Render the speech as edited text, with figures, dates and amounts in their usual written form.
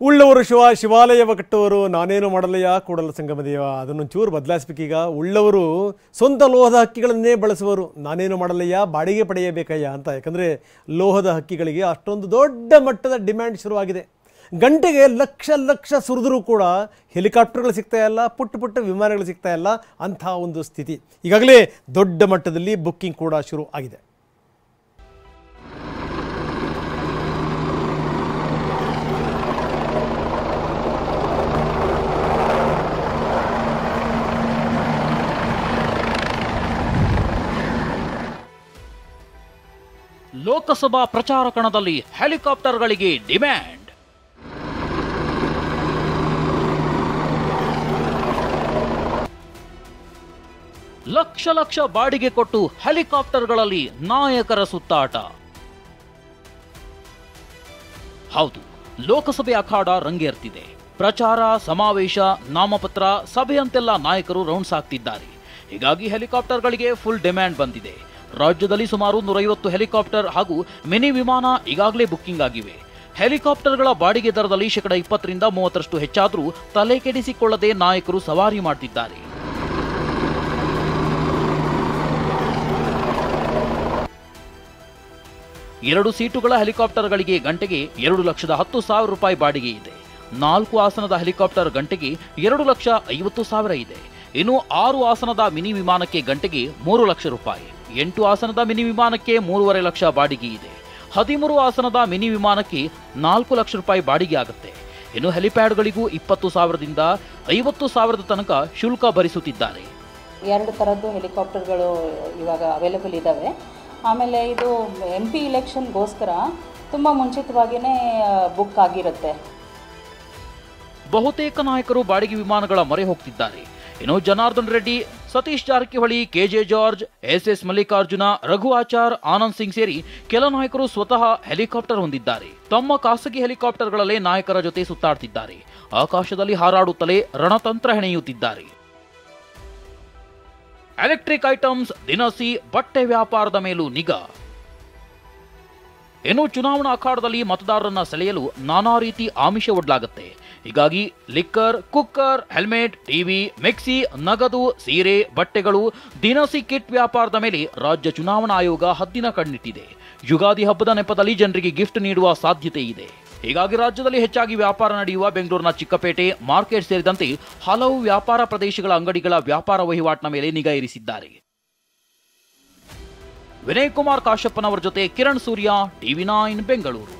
ಉಳ್ಳವರು ಶಿವಾಲಯವ ಕಟ್ಟುವರು ನಾನೇನು ಮಾಡಲಯ್ಯ ಕೂಡಲ ಸಂಗಮ ದೇವ. ಅದನ್ನೊಂಚೂರು ಬದಲಾಯಿಸಬೇಕೀಗ. ಉಳ್ಳವರು ಸ್ವಂತ ಲೋಹದ ಹಕ್ಕಿಗಳನ್ನೇ ಬಳಸುವರು, ನಾನೇನು ಮಾಡಲಯ್ಯ ಬಾಡಿಗೆ ಪಡೆಯಬೇಕಯ್ಯ ಅಂತ. ಯಾಕಂದರೆ ಲೋಹದ ಹಕ್ಕಿಗಳಿಗೆ ಅಷ್ಟೊಂದು ದೊಡ್ಡ ಮಟ್ಟದ ಡಿಮ್ಯಾಂಡ್ ಶುರುವಾಗಿದೆ. ಗಂಟೆಗೆ ಲಕ್ಷ ಲಕ್ಷ ಸುರಿದ್ರೂ ಕೂಡ ಹೆಲಿಕಾಪ್ಟರ್ಗಳು ಸಿಗ್ತಾಯಿಲ್ಲ, ಪುಟ್ಟ ಪುಟ್ಟ ವಿಮಾನಗಳು ಸಿಗ್ತಾಯಿಲ್ಲ, ಅಂಥ ಒಂದು ಸ್ಥಿತಿ. ಈಗಾಗಲೇ ದೊಡ್ಡ ಮಟ್ಟದಲ್ಲಿ ಬುಕ್ಕಿಂಗ್ ಕೂಡ ಶುರು ಆಗಿದೆ. ಲೋಕಸಭಾ ಪ್ರಚಾರ ಕಣದಲ್ಲಿ ಹೆಲಿಕಾಪ್ಟರ್ಗಳಿಗೆ ಡಿಮ್ಯಾಂಡ್. ಲಕ್ಷ ಲಕ್ಷ ಬಾಡಿಗೆ ಕೊಟ್ಟು ಹೆಲಿಕಾಪ್ಟರ್ಗಳಲ್ಲಿ ನಾಯಕರ ಸುತ್ತಾಟ. ಹೌದು, ಲೋಕಸಭೆ ಅಖಾಡ ರಂಗೇರ್ತಿದೆ. ಪ್ರಚಾರ, ಸಮಾವೇಶ, ನಾಮಪತ್ರ, ಸಭೆಯಂತೆಲ್ಲ ನಾಯಕರು ರೌಂಡ್ಸ್ ಆಗ್ತಿದ್ದಾರೆ. ಹೀಗಾಗಿ ಹೆಲಿಕಾಪ್ಟರ್ಗಳಿಗೆ ಫುಲ್ ಡಿಮ್ಯಾಂಡ್ ಬಂದಿದೆ. ರಾಜ್ಯದಲ್ಲಿ ಸುಮಾರು 150 ಹೆಲಿಕಾಪ್ಟರ್ ಹಾಗೂ ಮಿನಿ ವಿಮಾನ ಈಗಾಗಲೇ ಬುಕ್ಕಿಂಗ್ ಆಗಿವೆ. ಹೆಲಿಕಾಪ್ಟರ್ಗಳ ಬಾಡಿಗೆ ದರದಲ್ಲಿ 20% ರಿಂದ 30% ಹೆಚ್ಚಾದರೂ ತಲೆ ಕೆಡಿಸಿಕೊಳ್ಳದೆ ನಾಯಕರು ಸವಾರಿ ಮಾಡ್ತಿದ್ದಾರೆ. ಎರಡು ಸೀಟುಗಳ ಹೆಲಿಕಾಪ್ಟರ್ಗಳಿಗೆ ಗಂಟೆಗೆ 2,10,000 ರೂಪಾಯಿ ಬಾಡಿಗೆ ಇದೆ. 4 ಆಸನದ ಹೆಲಿಕಾಪ್ಟರ್ ಗಂಟೆಗೆ 2,50,000 ಇದೆ. ಇನ್ನು 6 ಆಸನದ ಮಿನಿ ವಿಮಾನಕ್ಕೆ ಗಂಟೆಗೆ 3 ಲಕ್ಷ ರೂಪಾಯಿ, 8 ಆಸನದ ಮಿನಿ ವಿಮಾನಕ್ಕೆ 3.5 ಲಕ್ಷ ಬಾಡಿಗೆ ಇದೆ. 13 ಆಸನದ ಮಿನಿ ವಿಮಾನಕ್ಕೆ 4 ಲಕ್ಷ ರೂಪಾಯಿ ಬಾಡಿಗೆ ಆಗುತ್ತೆ. ಇನ್ನು ಹೆಲಿಪ್ಯಾಡ್ಗಳಿಗೂ 20,000ದಿಂದ 50,000 ತನಕ ಶುಲ್ಕ ಭರಿಸುತ್ತಿದ್ದಾರೆ. 2 ಥರದ್ದು ಹೆಲಿಕಾಪ್ಟರ್ಗಳು ಇವಾಗ ಅವೈಲೇಬಲ್ ಇದ್ದಾವೆ. ಆಮೇಲೆ ಇದು MP ಇಲೆಕ್ಷನ್ಗೋಸ್ಕರ ತುಂಬ ಮುಂಚಿತವಾಗಿಯೇ ಬುಕ್ ಆಗಿರುತ್ತೆ. ಬಹುತೇಕ ನಾಯಕರು ಬಾಡಿಗೆ ವಿಮಾನಗಳ ಮೊರೆ ಹೋಗ್ತಿದ್ದಾರೆ. ಇನ್ನು Janardhan Reddy, Satish Jarkiholi, KJ George, SS Mallikarjuna, Raghu Achar, Anand Singh ಸೇರಿ ಕೆಲ ನಾಯಕರು ಸ್ವತಃ ಹೆಲಿಕಾಪ್ಟರ್ ಹೊಂದಿದ್ದಾರೆ. ತಮ್ಮ ಖಾಸಗಿ ಹೆಲಿಕಾಪ್ಟರ್ಗಳಲ್ಲೇ ನಾಯಕರ ಜೊತೆ ಸುತ್ತಾಡ್ತಿದ್ದಾರೆ. ಆಕಾಶದಲ್ಲಿ ಹಾರಾಡುತ್ತಲೇ ರಣತಂತ್ರ ಹೆಣೆಯುತ್ತಿದ್ದಾರೆ. ಎಲೆಕ್ಟ್ರಿಕ್ ಐಟಮ್ಸ್, ದಿನಸಿ, ಬಟ್ಟೆ ವ್ಯಾಪಾರದ ಮೇಲೂ ನಿಗಾ. ಇನ್ನು ಚುನಾವಣಾ ಅಖಾಡದಲ್ಲಿ ಮತದಾರರನ್ನ ಸೆಳೆಯಲು ನಾನಾ ರೀತಿ ಆಮಿಷ ಒಡ್ಲಾಗುತ್ತೆ. ಹೀಗಾಗಿ liquor, cooker, helmet, TV, mixie, ನಗದು, ಸೀರೆ, ಬಟ್ಟೆಗಳು, ದಿನಸಿ ಕಿಟ್ ವ್ಯಾಪಾರದ ಮೇಲೆ ರಾಜ್ಯ ಚುನಾವಣಾ ಆಯೋಗ ಹದ್ದಿನ ಕಣ್ಣಿಟ್ಟಿದೆ. ಯುಗಾದಿ ಹಬ್ಬದ ನೆಪದಲ್ಲಿ ಜನರಿಗೆ ಗಿಫ್ಟ್ ನೀಡುವ ಸಾಧ್ಯತೆ ಇದೆ. ಹೀಗಾಗಿ ರಾಜ್ಯದಲ್ಲಿ ಹೆಚ್ಚಾಗಿ ವ್ಯಾಪಾರ ನಡೆಯುವ ಬೆಂಗಳೂರಿನ ಚಿಕ್ಕಪೇಟೆ, ಮಾರ್ಕೆಟ್ ಸೇರಿದಂತೆ ಹಲವು ವ್ಯಾಪಾರ ಪ್ರದೇಶಗಳ ಅಂಗಡಿಗಳ ವ್ಯಾಪಾರ ವಹಿವಾಟಿನ ಮೇಲೆ ನಿಗಾ ಇರಿಸಿದ್ದಾರೆ. ವಿನಯ್ ಕುಮಾರ್ ಕಾಶ್ಯಪ್ಪನವರ ಜೊತೆ ಕಿರಣ್ ಸೂರ್ಯ, TV9 ಬೆಂಗಳೂರು.